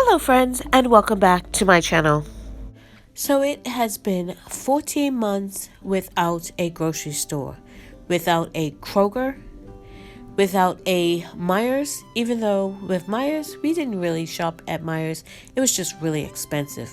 Hello friends and welcome back to my channel. So it has been 14 months without a grocery store, without a Kroger, without a Myers, even though with Myers we didn't really shop at Myers, it was just really expensive.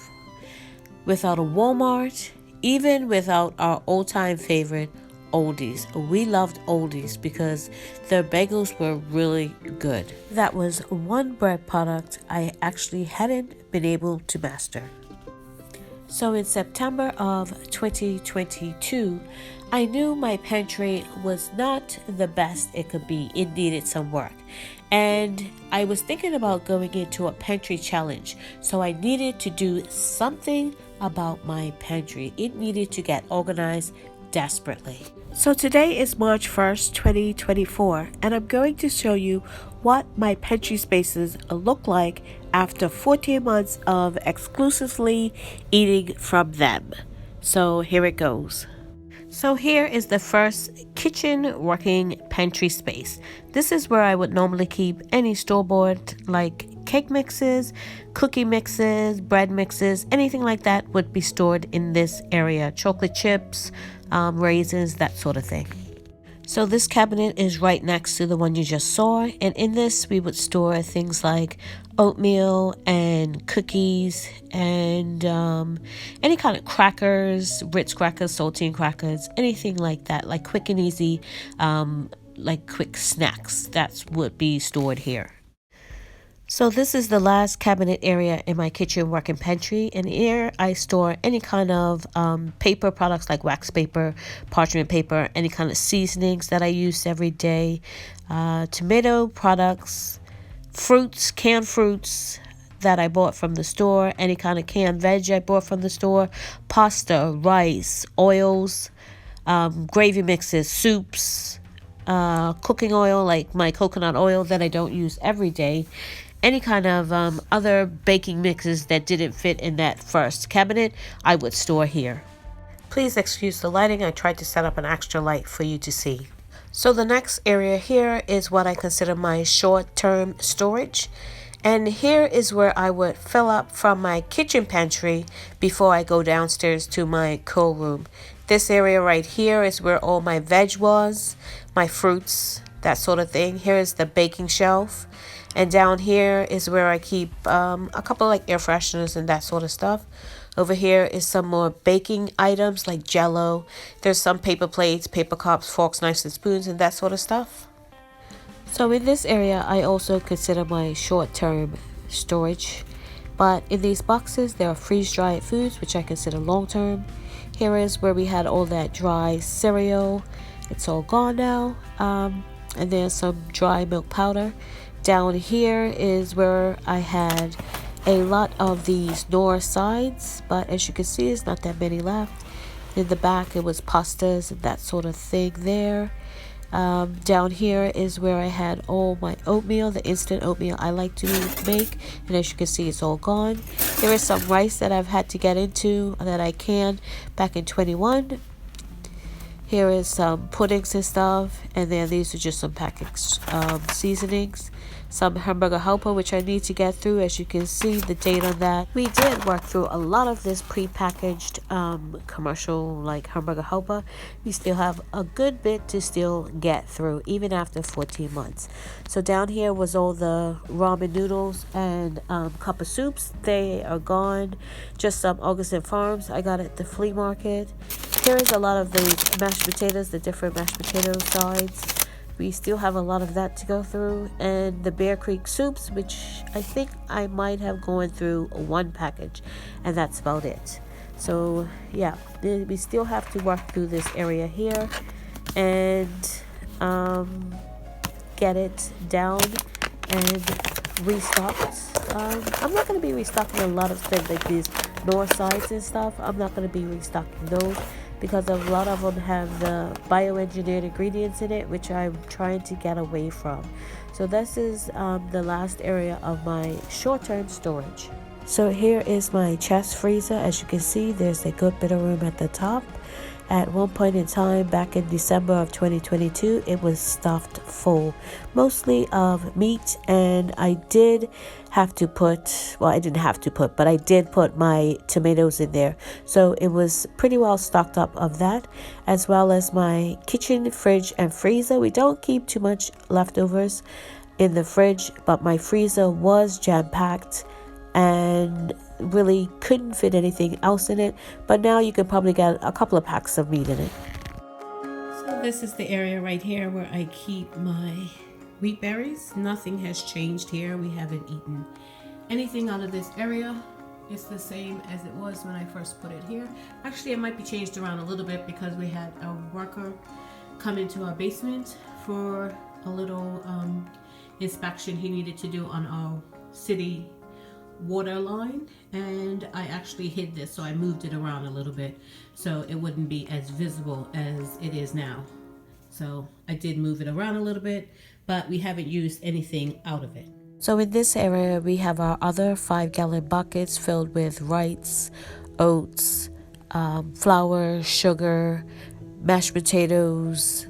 Without a Walmart, even without our old-time favorite Oldies. We loved Oldies because their bagels were really good. That was one bread product I actually hadn't been able to master. So in September of 2022, I knew my pantry was not the best it could be. It needed some work. And I was thinking about going into a pantry challenge. So I needed to do something about my pantry. It needed to get organized desperately. So today is March 1st, 2024, and I'm going to show you what my pantry spaces look like after 14 months of exclusively eating from them. So here it goes. So here is the first kitchen working pantry space. This is where I would normally keep any store-bought like cake mixes, cookie mixes, bread mixes, anything like that would be stored in this area. Chocolate chips, raisins, that sort of thing. So this cabinet is right next to the one you just saw, and in this we would store things like oatmeal and cookies and any kind of crackers, Ritz crackers, saltine crackers, anything like that, like quick and easy, like quick snacks. That would be stored here. So this is the last cabinet area in my kitchen working pantry, and here I store any kind of paper products like wax paper, parchment paper, any kind of seasonings that I use every day, tomato products, fruits, canned fruits that I bought from the store, any kind of canned veg I bought from the store, pasta, rice, oils, gravy mixes, soups, cooking oil like my coconut oil that I don't use every day, any kind of other baking mixes that didn't fit in that first cabinet, I would store here. Please excuse the lighting. I tried to set up an extra light for you to see. So the next area here is what I consider my short-term storage. And here is where I would fill up from my kitchen pantry before I go downstairs to my cool room. This area right here is where all my veg was, my fruits, that sort of thing. Here is the baking shelf. And down here is where I keep a couple like air fresheners and that sort of stuff. Over here is some more baking items like Jell-O. There's some paper plates, paper cups, forks, knives, and spoons, and that sort of stuff. So in this area, I also consider my short-term storage. But in these boxes, there are freeze-dried foods, which I consider long-term. Here is where we had all that dry cereal. It's all gone now. And there's some dry milk powder. Down here is where I had a lot of these Knorr sides, but as you can see, there's not that many left. In the back, it was pastas and that sort of thing there. Down here is where I had all my oatmeal, the instant oatmeal I like to make, and as you can see, it's all gone. There is some rice that I've had to get into that I canned back in 21. Here is some puddings and stuff, and then these are just some packaged seasonings. Some hamburger helper, which I need to get through. As you can see, the date on that. We did work through a lot of this pre-packaged commercial like hamburger helper. We still have a good bit to still get through, even after 14 months. So down here was all the ramen noodles and cup of soups. They are gone. Just some Augustin Farms I got at the flea market. Here is a lot of the mashed potatoes, the different mashed potato sides. We still have a lot of that to go through, and the Bear Creek soups, which I think I might have gone through one package, and that's about it. So yeah, we still have to work through this area here and get it down and restocked. I'm not going to be restocking a lot of things like these Knorr sides and stuff. I'm not going to be restocking those, because a lot of them have the bioengineered ingredients in it, which I'm trying to get away from. So this is the last area of my short-term storage. So here is my chest freezer. As you can see, there's a good bit of room at the top. At one point in time, back in December of 2022, it was stuffed full, mostly of meat, and I did have to put, well, I didn't have to put, but I did put my tomatoes in there. So it was pretty well stocked up of that, as well as my kitchen, fridge, and freezer. We don't keep too much leftovers in the fridge, but my freezer was jam-packed and really couldn't fit anything else in it, but now you could probably get a couple of packs of meat in it. So this is the area right here where I keep my wheat berries. Nothing has changed here. We haven't eaten anything out of this area. It's the same as it was when I first put it here. Actually, it might be changed around a little bit because we had a worker come into our basement for a little inspection he needed to do on our city water line, and I actually hid this, so I moved it around a little bit so it wouldn't be as visible as it is now. So I did move it around a little bit, but we haven't used anything out of it. So in this area we have our other 5-gallon buckets filled with rice, oats, flour, sugar, mashed potatoes,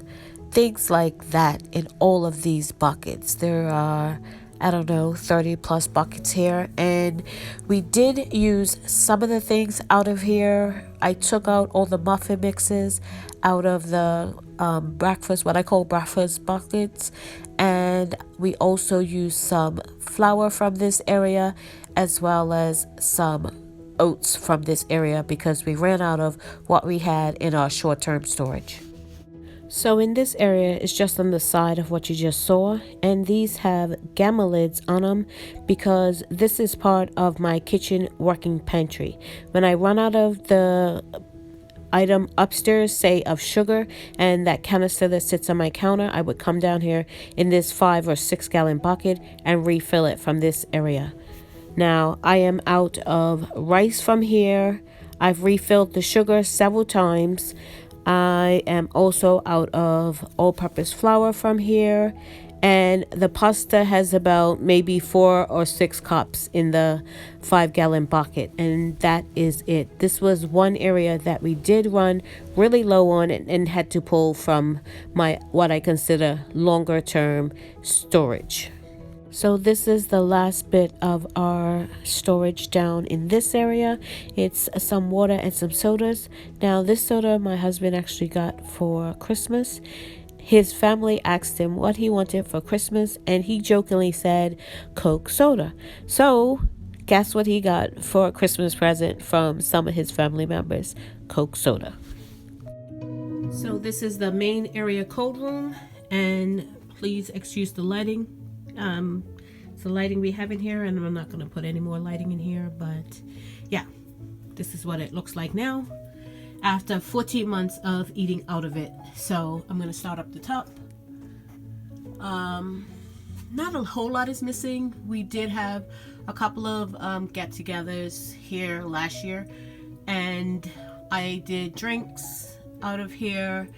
things like that in all of these buckets. There are, I don't know, 30 plus buckets here, and we did use some of the things out of here. I took out all the muffin mixes out of the breakfast, what I call breakfast buckets, and we also used some flour from this area as well as some oats from this area because we ran out of what we had in our short-term storage. So in this area, it's just on the side of what you just saw, and these have gamma lids on them because this is part of my kitchen working pantry. When I run out of the item upstairs, say of sugar, and that canister that sits on my counter, I would come down here in this 5 or 6 gallon bucket and refill it from this area. Now I am out of rice from here. I've refilled the sugar several times. I am also out of all-purpose flour from here, and the pasta has about maybe 4 or 6 cups in the 5-gallon bucket, and that is it. This was one area that we did run really low on and had to pull from my what I consider longer term storage. So this is the last bit of our storage down in this area. It's some water and some sodas. Now this soda my husband actually got for Christmas. His family asked him what he wanted for Christmas, and he jokingly said Coke soda. So guess what he got for a Christmas present from some of his family members? Coke soda. So this is the main area cold room, and please excuse the lighting. It's the lighting we have in here, and I'm not going to put any more lighting in here, but yeah, this is what it looks like now after 14 months of eating out of it. So I'm going to start up the top. Not a whole lot is missing. We did have a couple of get-togethers here last year, and I did drinks out of here,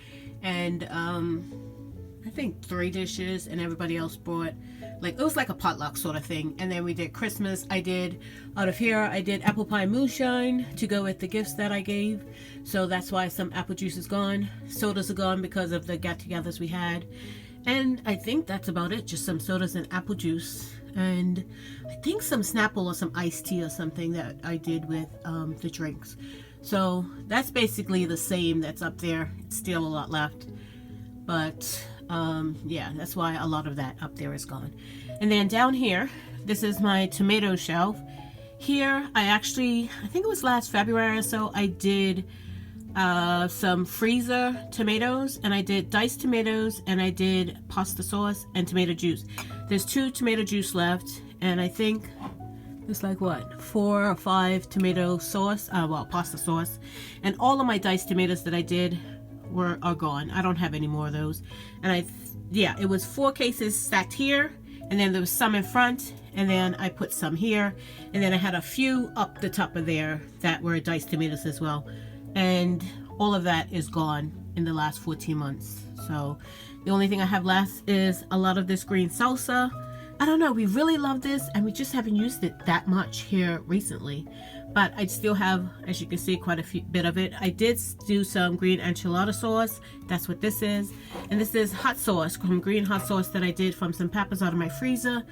and I think 3 dishes, and everybody else brought, like, it was like a potluck sort of thing. And then we did Christmas. I did out of here, I did apple pie moonshine to go with the gifts that I gave, so that's why some apple juice is gone. Sodas are gone because of the get-togethers we had, and I think that's about it. Just some sodas and apple juice, and I think some Snapple or some iced tea or something that I did with the drinks. So that's basically the same that's up there. It's still a lot left, but yeah, that's why a lot of that up there is gone. And then down here, this is my tomato shelf. Here I think it was last February or so, I did some freezer tomatoes, and I did diced tomatoes, and I did pasta sauce and tomato juice. There's 2 tomato juice left, and I think it's like what, 4 or 5 tomato sauce, pasta sauce, and all of my diced tomatoes that I did are gone. I don't have any more of those. And it was 4 cases stacked here, and then there was some in front, and then I put some here, and then I had a few up the top of there that were diced tomatoes as well, and all of that is gone in the last 14 months. So the only thing I have left is a lot of this green salsa I don't know, we really love this and we just haven't used it that much here recently. But I still have, as you can see, quite a bit of it. I did do some green enchilada sauce. That's what this is. And this is hot sauce, from green hot sauce that I did from some peppers out of my freezer.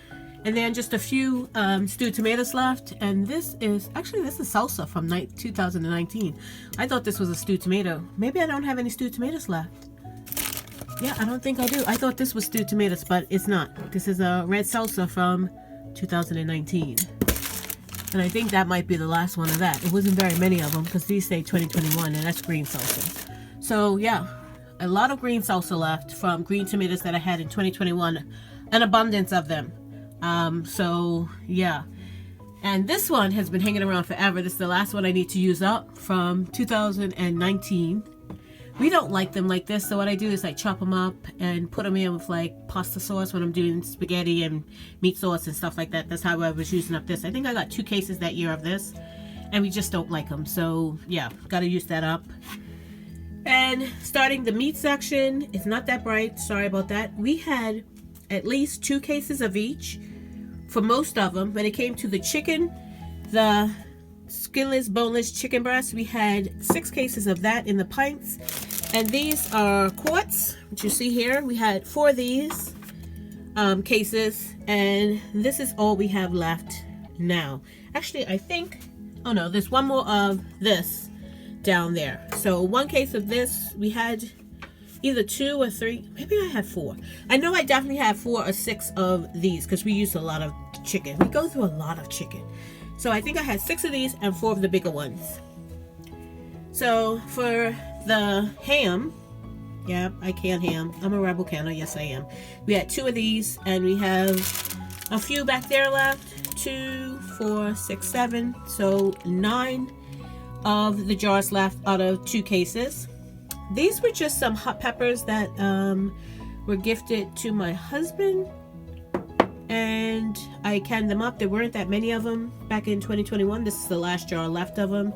And then just a few stewed tomatoes left. And this is salsa from 2019. I thought this was a stewed tomato. Maybe I don't have any stewed tomatoes left. Yeah, I don't think I do. I thought this was stewed tomatoes, but it's not. This is a red salsa from 2019. And I think that might be the last one of that. It wasn't very many of them because these say 2021 and that's green salsa. So yeah, a lot of green salsa left from green tomatoes that I had in 2021. An abundance of them. So yeah. And this one has been hanging around forever. This is the last one I need to use up from 2019. We don't like them like this, so what I do is I chop them up and put them in with like pasta sauce when I'm doing spaghetti and meat sauce and stuff like that. That's how I was using up this. I think I got 2 cases that year of this, and we just don't like them. So yeah, gotta use that up. And starting the meat section, it's not that bright, sorry about that. We had at least 2 cases of each for most of them. When it came to the chicken, the skinless, boneless chicken breast, we had 6 cases of that in the pints. And these are quarts, which you see here. We had 4 of these cases, and this is all we have left now. Actually, I think, oh no, there's one more of this down there. So 1 case of this, we had either 2 or 3, maybe I had 4. I know I definitely had 4 or 6 of these because we use a lot of chicken. We go through a lot of chicken. So I think I had 6 of these and 4 of the bigger ones. So for the ham, yeah, I can ham. I'm a rebel canner, yes I am. We had 2 of these, and we have a few back there left. 2, 4, 6, 7. So 9 of the jars left out of 2 cases. These were just some hot peppers that were gifted to my husband. And I canned them up. There weren't that many of them back in 2021. This is the last jar left of them.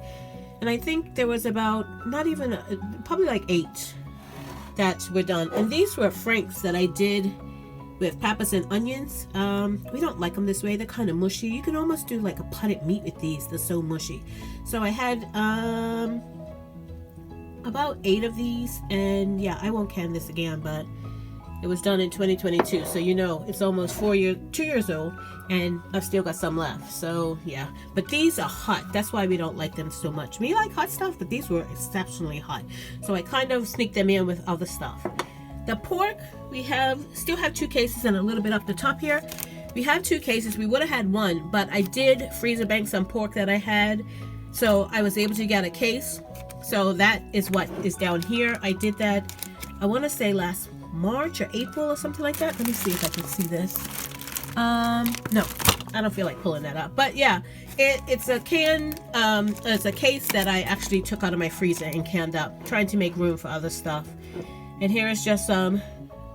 And I think there was about, not even, probably like 8 that were done. And these were franks that I did with peppers and onions. We don't like them this way. They're kind of mushy. You can almost do like a potted meat with these. They're so mushy. So I had about 8 of these. And yeah, I won't can this again, but it was done in 2022, so you know it's almost 2 years old, and I've still got some left. So yeah, but these are hot. That's why we don't like them so much. We like hot stuff, but these were exceptionally hot. So I kind of sneak them in with other stuff. The pork, we still have 2 cases and a little bit up the top here. We have 2 cases. We would have had 1, but I did freezer bank some pork that I had, so I was able to get a case. So that is what is down here. I did that, I want to say last March or April or something like that. Let me see if I can see this. No, I don't feel like pulling that up, but yeah, it's a it's a case that I actually took out of my freezer and canned up, trying to make room for other stuff. And here is just some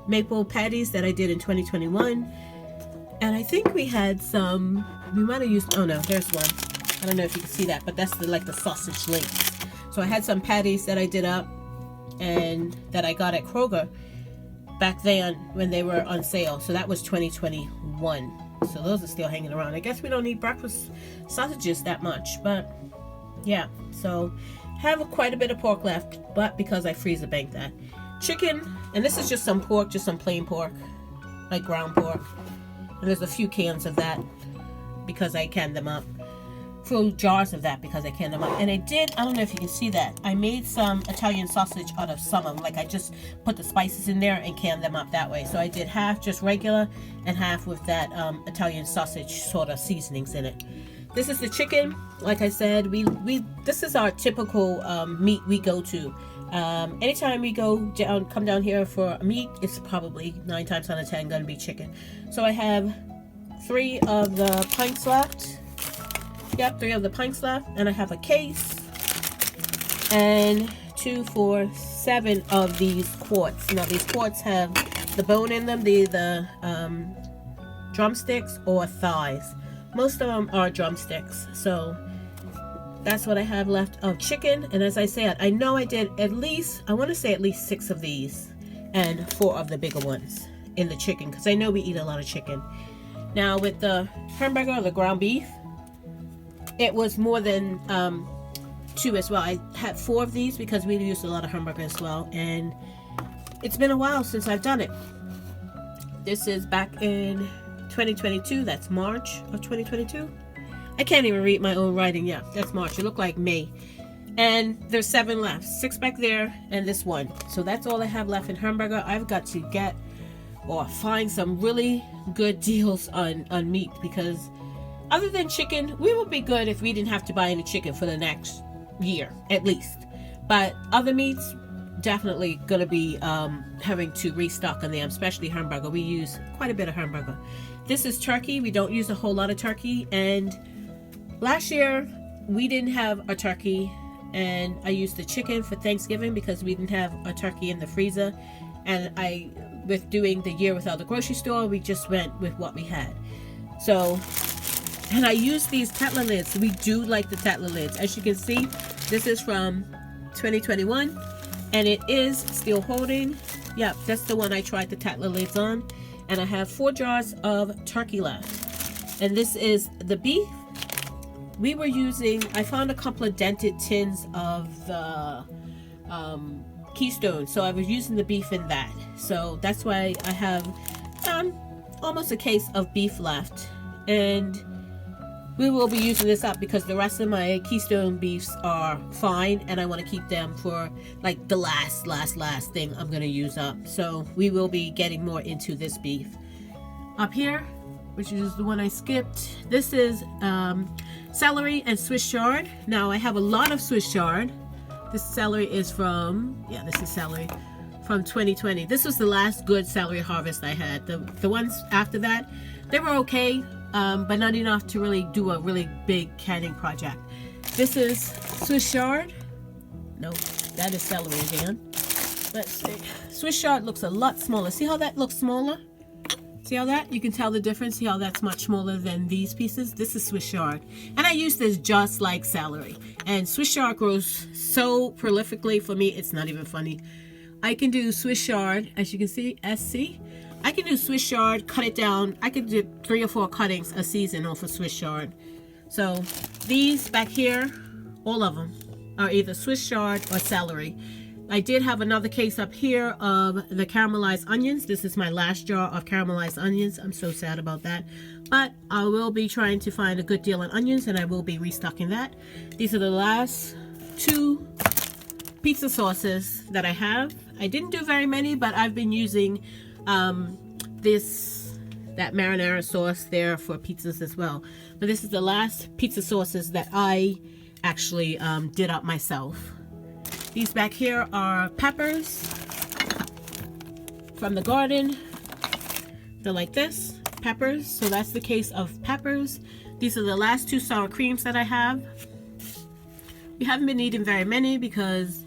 maple patties that I did in 2021. And I think we had some, we might have used, oh no, there's one. I don't know if you can see that, but that's like the sausage links. So I had some patties that I did up and that I got at Kroger back then when they were on sale. So that was 2021. So those are still hanging around. I guess we don't need breakfast sausages that much, but yeah. So have quite a bit of pork left, but because I freezer banked that. Chicken, and this is just some pork, just some plain pork, like ground pork. And there's a few cans of that because I canned them up. Full jars of that because I canned them up. And I don't know if you can see that, I made some Italian sausage out of some of them. Like I just put the spices in there and canned them up that way. So I did half just regular and half with that Italian sausage sort of seasonings in it. This is the chicken. Like I said, this is our typical meat we go to. Anytime we come down here for a meat, it's probably 9 times out of 10 gonna be chicken. So I have 3 of the pints left. Yep, 3 of the pints left, and I have a case and 2, 4, 7 of these quarts. Now these quarts have the bone in them, the drumsticks or thighs. Most of them are drumsticks, so that's what I have left of chicken. And as I said, I know I did at least 6 of these and 4 of the bigger ones in the chicken, because I know we eat a lot of chicken. Now with the hamburger, the ground beef, it was more than 2 as well. I had 4 of these because we used a lot of hamburger as well, and it's been a while since I've done it. This is back in 2022. That's March of 2022. I can't even read my own writing. Yeah, that's March. It looked like May. And there's 7 left. 6 back there and this one. So that's all I have left in hamburger. I've got to get or find some really good deals on meat, because other than chicken, we would be good if we didn't have to buy any chicken for the next year at least. But other meats, definitely gonna be having to restock on them, especially hamburger. We use quite a bit of hamburger. This is turkey. We don't use a whole lot of turkey, and last year we didn't have a turkey, and I used the chicken for Thanksgiving because we didn't have a turkey in the freezer. And with doing the year without the grocery store, we just went with what we had. So, and I use these Tatler lids. We do like the Tatler lids. As you can see, this is from 2021, and it is still holding. Yep, that's the one I tried the Tatler lids on. And I have 4 jars of turkey left. And this is the beef. We were using, I found a couple of dented tins of the Keystone, so I was using the beef in that. So that's why I have almost a case of beef left, and we will be using this up because the rest of my Keystone beefs are fine, and I want to keep them for like the last thing I'm going to use up. So we will be getting more into this beef. Up here, which is the one I skipped, this is celery and Swiss chard. Now I have a lot of Swiss chard. This celery is from, yeah, this is celery from 2020. This was the last good celery harvest I had. The ones after that, they were okay, but not enough to really do a really big canning project. This is Swiss chard. Nope, that is celery again. Let's see. Swiss chard looks a lot smaller. See how that looks smaller? See how that? You can tell the difference. See how that's much smaller than these pieces? This is Swiss chard. And I use this just like celery. And Swiss chard grows so prolifically for me, it's not even funny. I can do Swiss chard, as you can see, SC. I can do Swiss chard, cut it down. I can do 3 or 4 cuttings a season off of Swiss chard. So these back here, all of them are either Swiss chard or celery. I did have another case up here of the caramelized onions. This is my last jar of caramelized onions. I'm so sad about that. But I will be trying to find a good deal on onions, and I will be restocking that. These are the last 2 pizza sauces that I have. I didn't do very many, but I've been using that marinara sauce there for pizzas as well. But this is the last pizza sauces that I actually did up myself. These back here are peppers from the garden. They're like this, peppers. So that's the case of peppers. These are the last 2 sour creams that I have. We haven't been eating very many because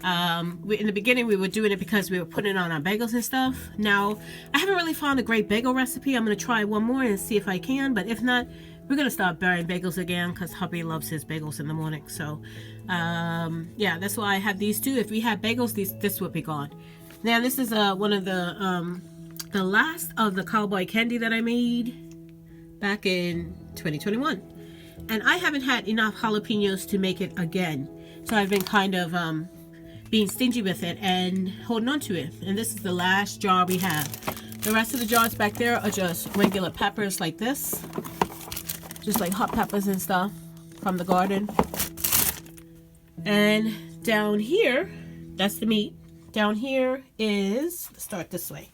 in the beginning we were doing it because we were putting it on our bagels and stuff. Now, I haven't really found a great bagel recipe. I'm going to try one more and see if I can, but if not, we're going to start burying bagels again because hubby loves his bagels in the morning. So, yeah, that's why I have these 2. If we had bagels, this would be gone. Now, this is one of the last of the cowboy candy that I made back in 2021. And I haven't had enough jalapenos to make it again. So I've been kind of being stingy with it and holding on to it. And this is the last jar we have. The rest of the jars back there are just regular peppers like this. Just like hot peppers and stuff from the garden. And down here, that's the meat. Down here is, let's start this way,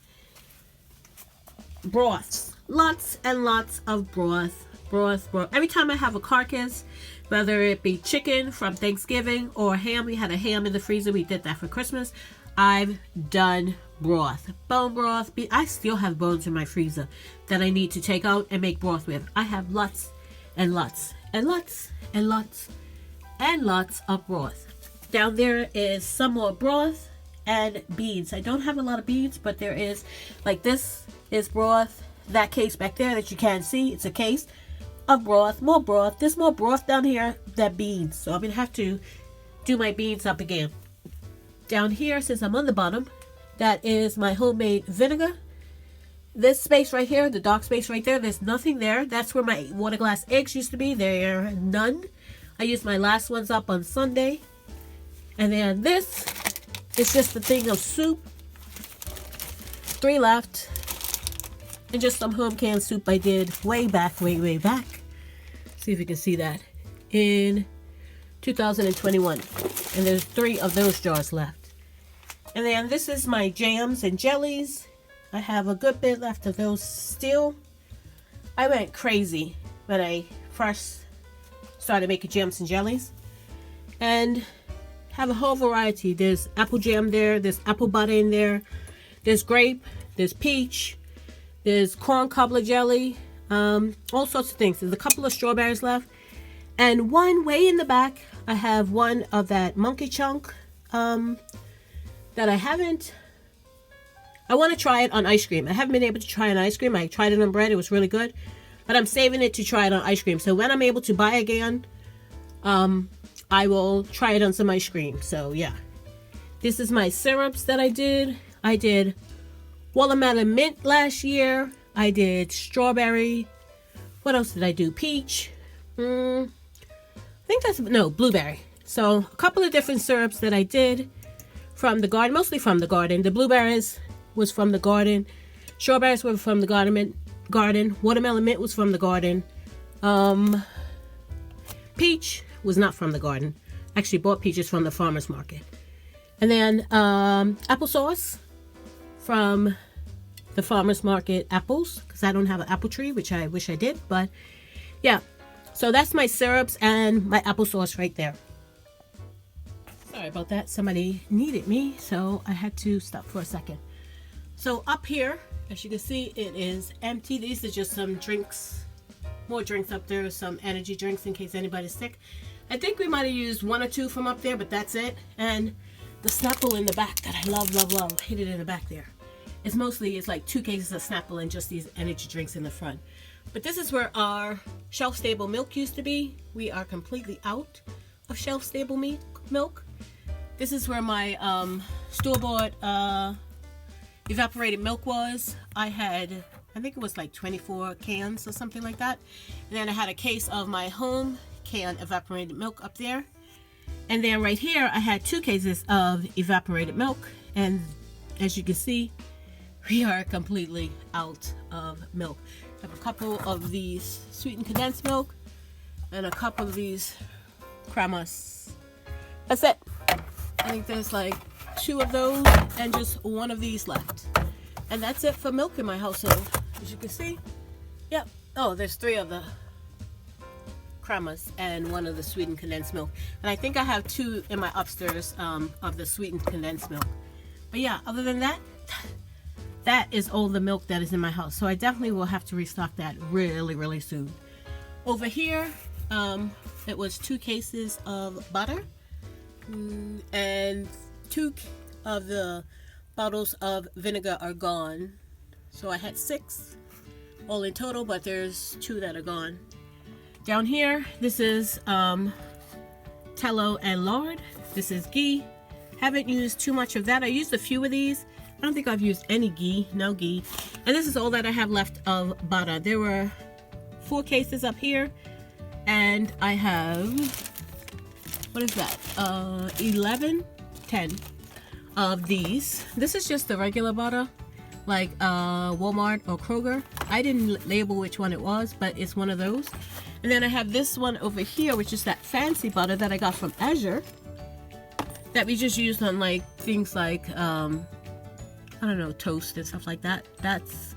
broths. Lots and lots of broth. Every time I have a carcass, whether it be chicken from Thanksgiving or ham, we had a ham in the freezer, we did that for Christmas, I've done broth. Bone broth. I still have bones in my freezer that I need to take out and make broth with. I have lots and lots and lots and lots and lots of broth. Down there is some more broth and beans. I don't have a lot of beans, but there is, like, this is broth. That case back there that you can't see, it's a case of broth. More broth. There's more broth down here than beans, so I'm gonna have to do my beans up again. Down here, since I'm on the bottom, that is my homemade vinegar. this space right here, the dark space right there, there's nothing there. That's where my water glass eggs used to be. There are none. I used my last ones up on Sunday. And then this is just a thing of soup. 3 left. And just some home canned soup I did way back. See if you can see that. In 2021. And there's 3 of those jars left. And then this is my jams and jellies. I have a good bit left of those still. I went crazy when I first started making jams and jellies. And have a whole variety. There's apple jam there. There's apple butter in there. There's grape. There's peach. There's corn cobbler jelly. All sorts of things. There's a couple of strawberries left. And one way in the back, I have one of that monkey chunk that I haven't. I want to try it on ice cream. I haven't been able to try it on ice cream. I tried it on bread. It was really good. But I'm saving it to try it on ice cream. So when I'm able to buy again, I will try it on some ice cream. So yeah. This is my syrups that I did. I did watermelon mint last year. I did strawberry. What else did I do? Peach. I think that's, no, blueberry. So a couple of different syrups that I did from the garden, mostly from the garden. The blueberries was from the garden. Strawberries were from the garden. Watermelon mint was from the garden. Peach was not from the garden. Actually bought peaches from the farmer's market. And then applesauce from the farmer's market apples, because I don't have an apple tree, which I wish I did. But yeah, so that's my syrups and my applesauce right there. Sorry about that. Somebody needed me, so I had to stop for a second. So up here, as you can see, it is empty. These are just some drinks, more drinks up there, some energy drinks in case anybody's sick. I think we might have used 1 or 2 from up there, but that's it. And the Snapple in the back that I love, hid it in the back there. It's like 2 cases of Snapple and just these energy drinks in the front. But this is where our shelf-stable milk used to be. We are completely out of shelf-stable milk. This is where my store-bought evaporated milk was. I think it was like 24 cans or something like that. And then I had a case of my home canned evaporated milk up there. And then right here, I had 2 cases of evaporated milk. And as you can see, we are completely out of milk. I have a couple of these sweetened condensed milk and a couple of these cremas. That's it. I think there's like 2 of those and just 1 of these left. And that's it for milk in my household. As you can see, yep. Oh, there's 3 of the cremas and 1 of the sweetened condensed milk. And I think I have 2 in my upstairs of the sweetened condensed milk. But yeah, other than that, that is all the milk that is in my house. So I definitely will have to restock that really soon. Over here, it was 2 cases of butter and 2 of the bottles of vinegar are gone. So I had 6 all in total, but there's 2 that are gone. Down here, this is tallow and lard. This is ghee. Haven't used too much of that. I used a few of these. I don't think I've used any ghee, no ghee. And this is all that I have left of butter. There were 4 cases up here, and I have, what is that? 10 of these. This is just the regular butter, like Walmart or Kroger. I didn't label which one it was, but it's one of those. And then I have this one over here, which is that fancy butter that I got from Azure, that we just used on like things like I don't know, toast and stuff like that. That's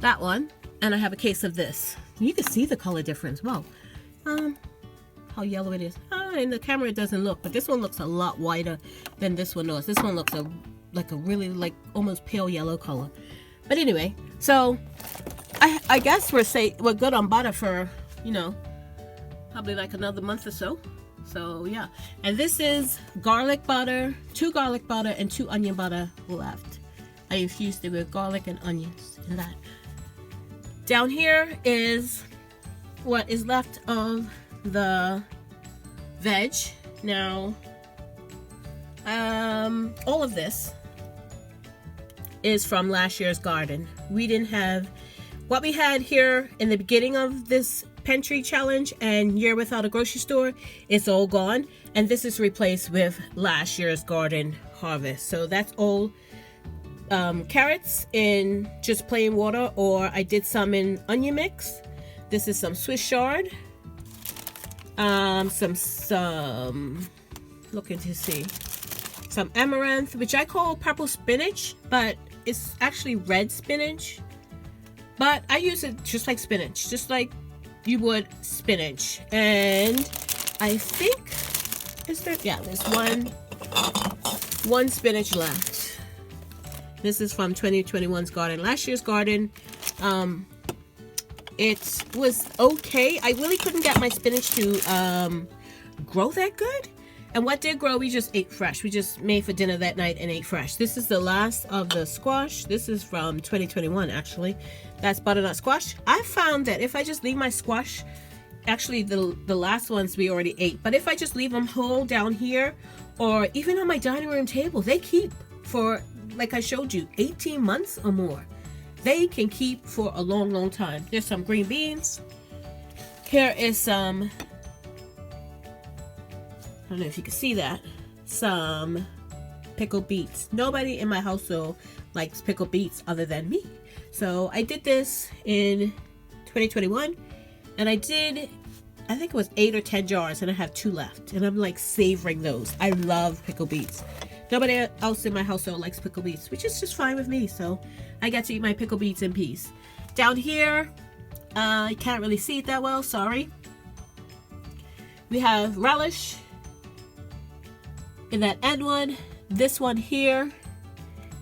that one. And I have a case of this. You can see the color difference. Wow. How yellow it is. In the camera it doesn't look, but this one looks a lot whiter than this one does. This one looks like a really almost pale yellow color. But anyway, so I guess we're good on butter for, you know, probably like another month or so. So yeah, and this is garlic butter, 2 garlic butter and 2 onion butter left. I infused it with garlic and onions in that. Down here is what is left of the veg. Now, all of this is from last year's garden. We didn't have what we had here in the beginning of this Pantry challenge and year without a grocery store. It's all gone, and this is replaced with last year's garden harvest. So that's all carrots in just plain water, or I did some in onion mix. This is some Swiss chard, some looking to see, some amaranth, which I call purple spinach, but it's actually red spinach. But I use it just like spinach, just like you would spinach. And I think, is there, yeah, there's one spinach left. This is from 2021's garden. Last year's garden, it was okay. I really couldn't get my spinach to grow that good. And what did grow, we just ate fresh. We just made for dinner that night and ate fresh. This is the last of the squash. This is from 2021, actually. That's butternut squash. I found that if I just leave my squash, actually the last ones we already ate, but if I just leave them whole down here or even on my dining room table, they keep for, like I showed you, 18 months or more. They can keep for a long, long time. There's some green beans. Here is some, I don't know if you can see that, some pickled beets. Nobody in my household likes pickled beets other than me. So I did this in 2021, and I think it was 8 or 10 jars, and I have 2 left, and I'm like savoring those. I love pickled beets. Nobody else in my household likes pickled beets, which is just fine with me. So I get to eat my pickled beets in peace. Down here, I can't really see it that well, sorry. We have relish in that end one, this one here,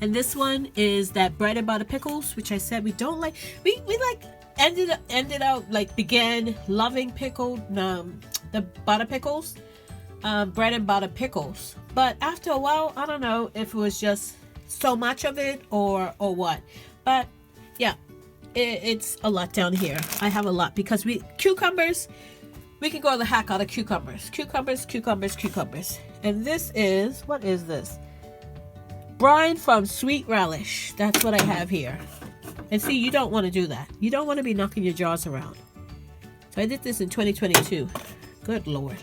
and this one is that bread and butter pickles, which I said we don't like. We like ended out like began loving pickled the butter pickles, bread and butter pickles. But after a while, I don't know if it was just so much of it or what. But yeah, it's a lot down here. I have a lot because cucumbers. We can grow the heck out of cucumbers. Cucumbers. And this is, what is this? Brine from sweet relish. That's what I have here. And see, you don't want to do that. You don't want to be knocking your jars around. So I did this in 2022. Good Lord.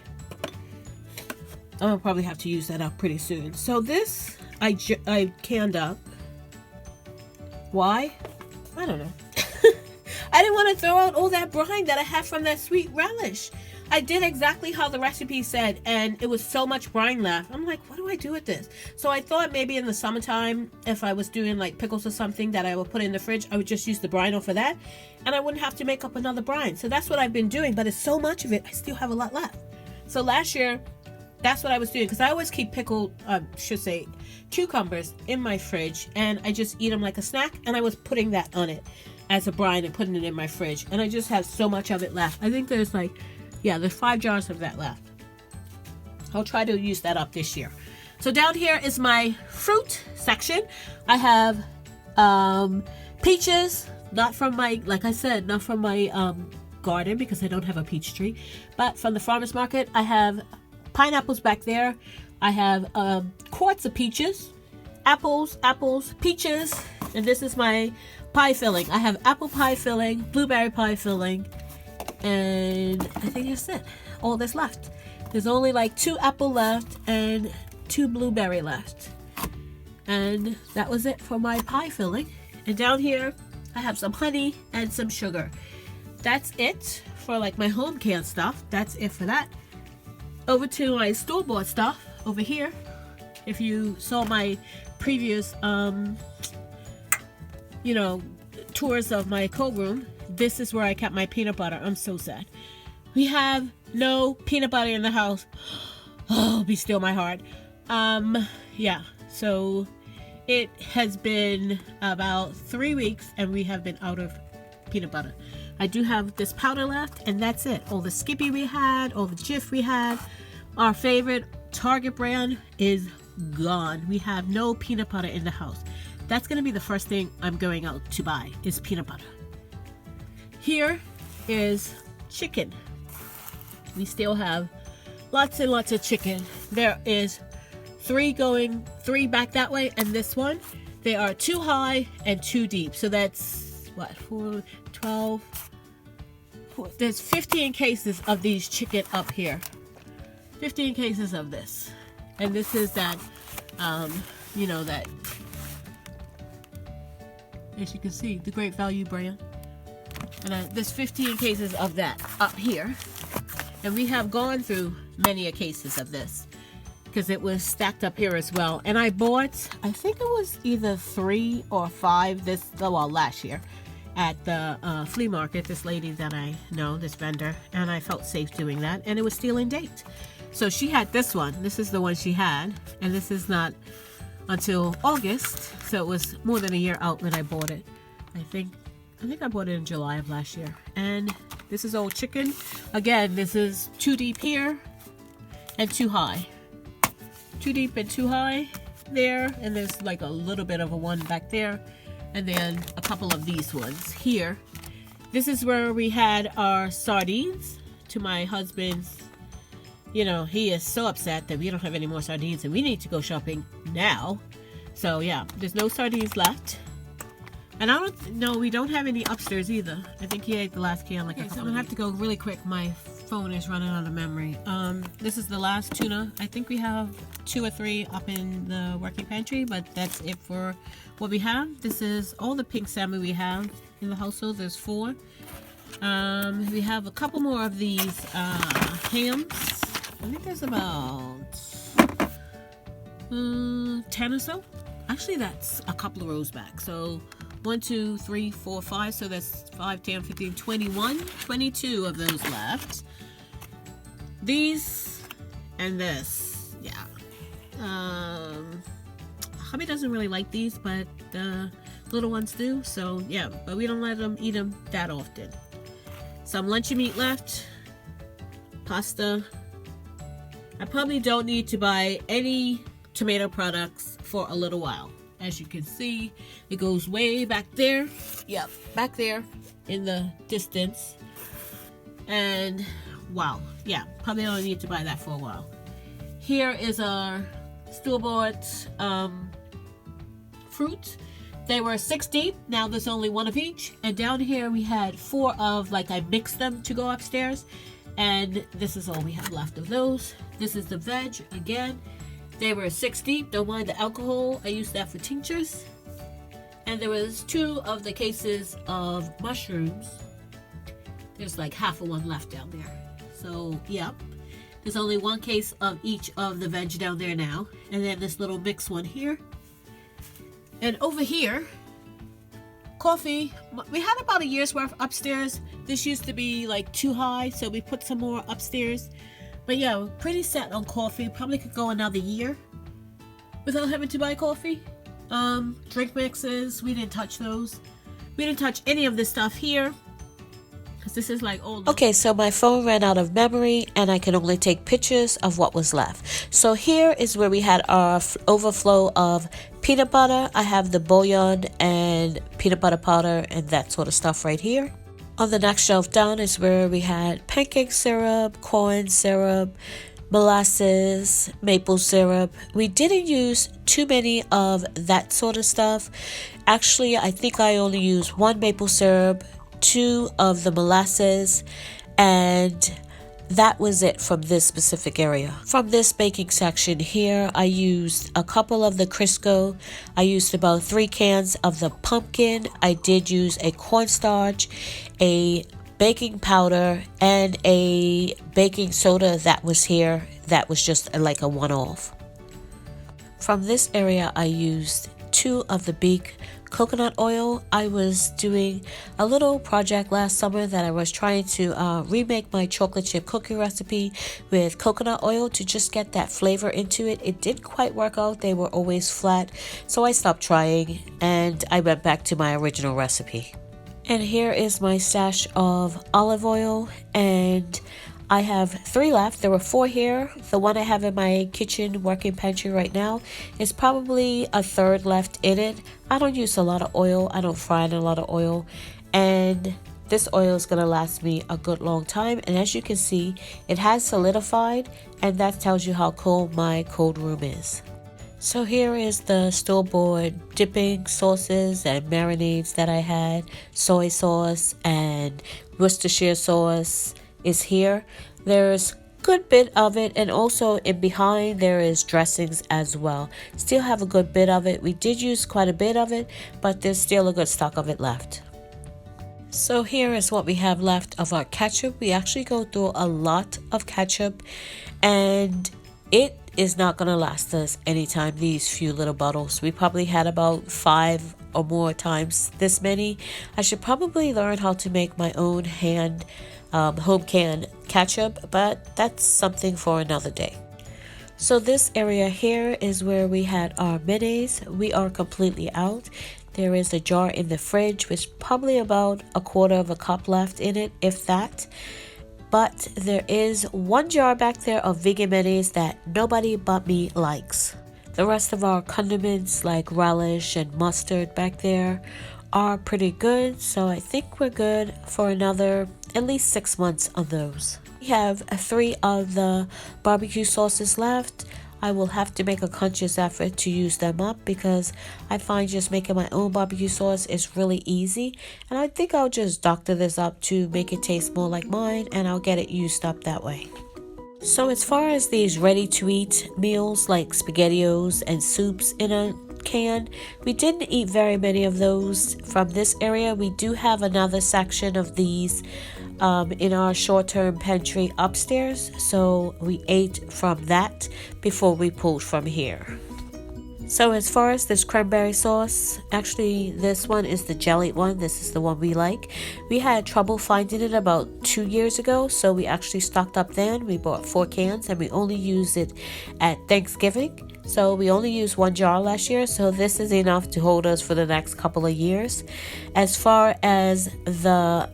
I'm going to probably have to use that up pretty soon. So this, I canned up. Why? I don't know. I didn't want to throw out all that brine that I have from that sweet relish. I did exactly how the recipe said, and it was so much brine left. I'm like, what do I do with this? So I thought maybe in the summertime, if I was doing like pickles or something that I would put in the fridge, I would just use the brine off of that, and I wouldn't have to make up another brine. So that's what I've been doing, but it's so much of it, I still have a lot left. So last year, that's what I was doing, because I always keep pickled, cucumbers in my fridge, and I just eat them like a snack, and I was putting that on it as a brine and putting it in my fridge, and I just have so much of it left. I think there's like, yeah, there's 5 jars of that left. I'll try to use that up this year. So down here is my fruit section. I have peaches, not from my, like I said, not from my garden because I don't have a peach tree, but from the farmer's market. I have pineapples back there. I have quarts of peaches, apples, peaches, and this is my pie filling. I have apple pie filling, blueberry pie filling, and I think that's it. All that's left. There's only like 2 apple left and 2 blueberry left. And that was it for my pie filling. And down here, I have some honey and some sugar. That's it for like my home canned stuff. That's it for that. Over to my store-bought stuff over here. If you saw my previous, tours of my cold room, this is where I kept my peanut butter. I'm so sad. We have no peanut butter in the house. Oh, be still my heart. Yeah, so it has been about 3 weeks and we have been out of peanut butter. I do have this powder left, and that's it. All the Skippy we had, all the Jif we had. Our favorite Target brand is gone. We have no peanut butter in the house. That's going to be the first thing I'm going out to buy is peanut butter. Here is chicken. We still have lots and lots of chicken. There is 3 back that way, and this one. They are 2 high and 2 deep. So that's what, 4, 12. There's 15 cases of these chicken up here. 15 cases of this. And this is that, you know, that, as you can see, the Great Value brand. And there's 15 cases of that up here. And we have gone through many a cases of this because it was stacked up here as well. And I bought, I think it was either 3 or 5 last year at the flea market. This lady that I know, this vendor, and I felt safe doing that. And it was stealing date. So she had this one. This is the one she had. And this is not until August. So it was more than a year out when I bought it. I think I bought it in July of last year. And this is old chicken. Again, this is 2 deep here and 2 high. 2 deep and 2 high there. And there's like a little bit of a one back there. And then a couple of these ones here. This is where we had our sardines. To my husband's, you know, he is so upset that we don't have any more sardines and we need to go shopping now. So yeah, there's no sardines left. And I don't know, we don't have any upstairs either. I think he ate the last can like a couple. So I'm gonna have to go really quick. My phone is running out of memory. This is the last tuna. I think we have 2 or 3 up in the working pantry, but that's it for what we have. This is all the pink salmon we have in the household. There's 4. We have a couple more of these hams. I think there's about 10 or so. Actually, that's a couple of rows back. So 1, 2, 3, 4, 5. So that's 5, 10, 15, 21, 22 of those left. These and this, yeah. Hubby doesn't really like these, but the little ones do. So yeah, but we don't let them eat them that often. Some luncheon meat left. Pasta. I probably don't need to buy any tomato products for a little while. As you can see, it goes way back there. Yep, back there in the distance. And wow, yeah, probably don't need to buy that for a while. Here is our store-bought fruit. They were 6 deep. Now there's only 1 of each. And down here we had 4 of, like, I mixed them to go upstairs. And this is all we have left of those. This is the veg again. They were 6 deep. Don't mind the alcohol. I used that for tinctures. And there was 2 of the cases of mushrooms. There's like half of one left down there. So, yep. There's only 1 case of each of the veg down there now. And then this little mixed one here. And over here, coffee. We had about a year's worth upstairs. This used to be like too high, so we put some more upstairs. But yeah, we're pretty set on coffee. Probably could go another year without having to buy coffee. Drink mixes, we didn't touch those. We didn't touch any of this stuff here, because this is like old. Okay, so my phone ran out of memory and I can only take pictures of what was left. So here is where we had our overflow of peanut butter. I have the bouillon and peanut butter powder and that sort of stuff right here. On the next shelf down is where we had pancake syrup, corn syrup, molasses, maple syrup. We didn't use too many of that sort of stuff. Actually, I think I only used 1 maple syrup, 2 of the molasses, and that was it from this specific area. From this baking section here, I used a couple of the Crisco. I used about 3 cans of the pumpkin. I did use a cornstarch, a baking powder, and a baking soda that was here. That was just like a one-off. From this area, I used 2 of the Beek coconut oil. I was doing a little project last summer that I was trying to remake my chocolate chip cookie recipe with coconut oil to just get that flavor into it. It didn't quite work out. They were always flat, so I stopped trying and I went back to my original recipe. And here is my stash of olive oil, and I have 3 left. There were 4 here. The one I have in my kitchen working pantry right now is probably a third left in it. I don't use a lot of oil. I don't fry in a lot of oil. And this oil is going to last me a good long time. And as you can see, it has solidified, and that tells you how cold my cold room is. So here is the store-bought dipping sauces and marinades that I had. Soy sauce and Worcestershire sauce is here. There's good bit of it, and also in behind there is dressings as well. Still have a good bit of it. We did use quite a bit of it, but there's still a good stock of it left. So here is what we have left of our ketchup. We actually go through a lot of ketchup, and it is not going to last us anytime, these few little bottles. We probably had about 5 or more times this many. I should probably learn how to make my own home canned ketchup, but that's something for another day. So this area here is where we had our mayonnaise. We are completely out. There is a jar in the fridge with probably about a quarter of a cup left in it, if that. But there is one jar back there of vegan mayonnaise that nobody but me likes. The rest of our condiments like relish and mustard back there are pretty good, so I think we're good for another at least 6 months on those. We have 3 of the barbecue sauces left. I will have to make a conscious effort to use them up because I find just making my own barbecue sauce is really easy, and I think I'll just doctor this up to make it taste more like mine, and I'll get it used up that way. So as far as these ready-to-eat meals like SpaghettiOs and soups in a can, we didn't eat very many of those from this area. We do have another section of these in our short-term pantry upstairs, so we ate from that before we pulled from here. So as far as this cranberry sauce, actually this one is the jellied one. This is the one we like. We had trouble finding it about 2 years ago, so we actually stocked up then. We bought 4 cans and we only used it at Thanksgiving. So we only used 1 jar last year, so this is enough to hold us for the next couple of years. As far as the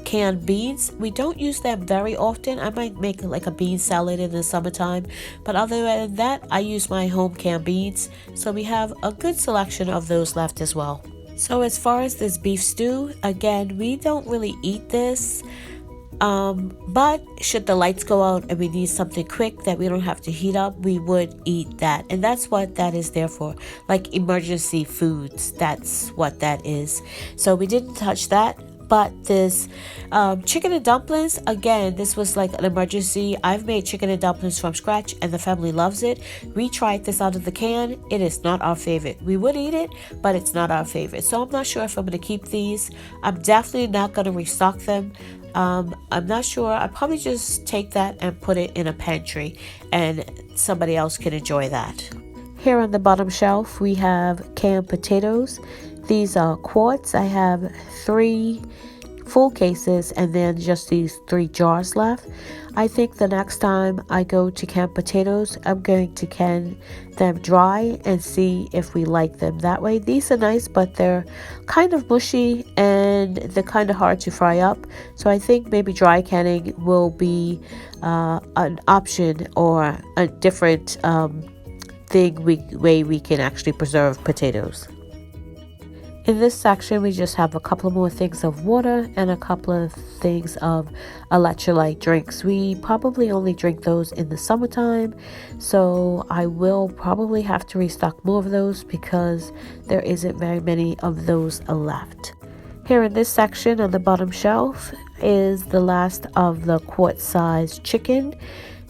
canned beans, we don't use them very often. I might make like a bean salad in the summertime, but other than that, I use my home canned beans, so we have a good selection of those left as well. So as far as this beef stew, again, we don't really eat this, but should the lights go out and we need something quick that we don't have to heat up, we would eat that, and that's what that is there for, like emergency foods. That's what that is. So we didn't touch that. But this chicken and dumplings, again, this was like an emergency. I've made chicken and dumplings from scratch and the family loves it. We tried this out of the can. It is not our favorite. We would eat it, but it's not our favorite. So I'm not sure if I'm going to keep these. I'm definitely not going to restock them. I'm not sure. I'll probably just take that and put it in a pantry and somebody else can enjoy that. Here on the bottom shelf, we have canned potatoes. These are quarts. I have 3 full cases and then just these 3 jars left. I think the next time I go to canned potatoes, I'm going to can them dry and see if we like them that way. These are nice, but they're kind of mushy and they're kind of hard to fry up. So I think maybe dry canning will be an option or a different way we can actually preserve potatoes. In this section, we just have a couple more things of water and a couple of things of electrolyte drinks. We probably only drink those in the summertime, so I will probably have to restock more of those because there isn't very many of those left. Here in this section on the bottom shelf is the last of the quart-sized chicken.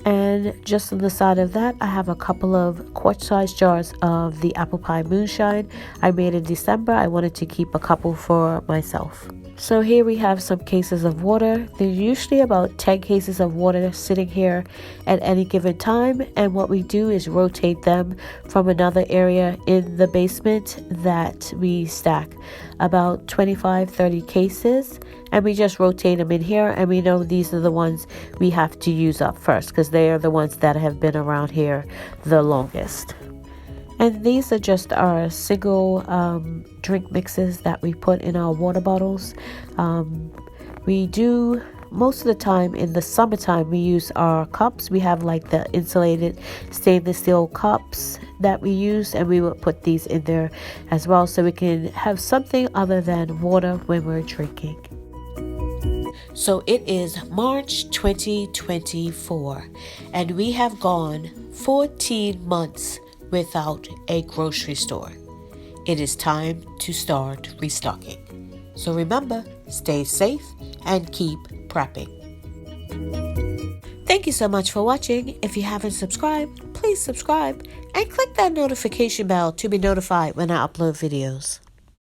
And just on the side of that, I have a couple of quart-sized jars of the apple pie moonshine I made in December. I wanted to keep a couple for myself. So here we have some cases of water. There's usually about 10 cases of water sitting here at any given time, and what we do is rotate them from another area in the basement that we stack about 25-30 cases, and we just rotate them in here, and we know these are the ones we have to use up first because they are the ones that have been around here the longest. And these are just our single drink mixes that we put in our water bottles. We do, most of the time in the summertime, we use our cups. We have like the insulated stainless steel cups that we use, and we would put these in there as well so we can have something other than water when we're drinking. So it is March 2024, and we have gone 14 months without a grocery store. It is time to start restocking. So remember, stay safe and keep prepping. Thank you so much for watching. If you haven't subscribed, please subscribe and click that notification bell to be notified when I upload videos.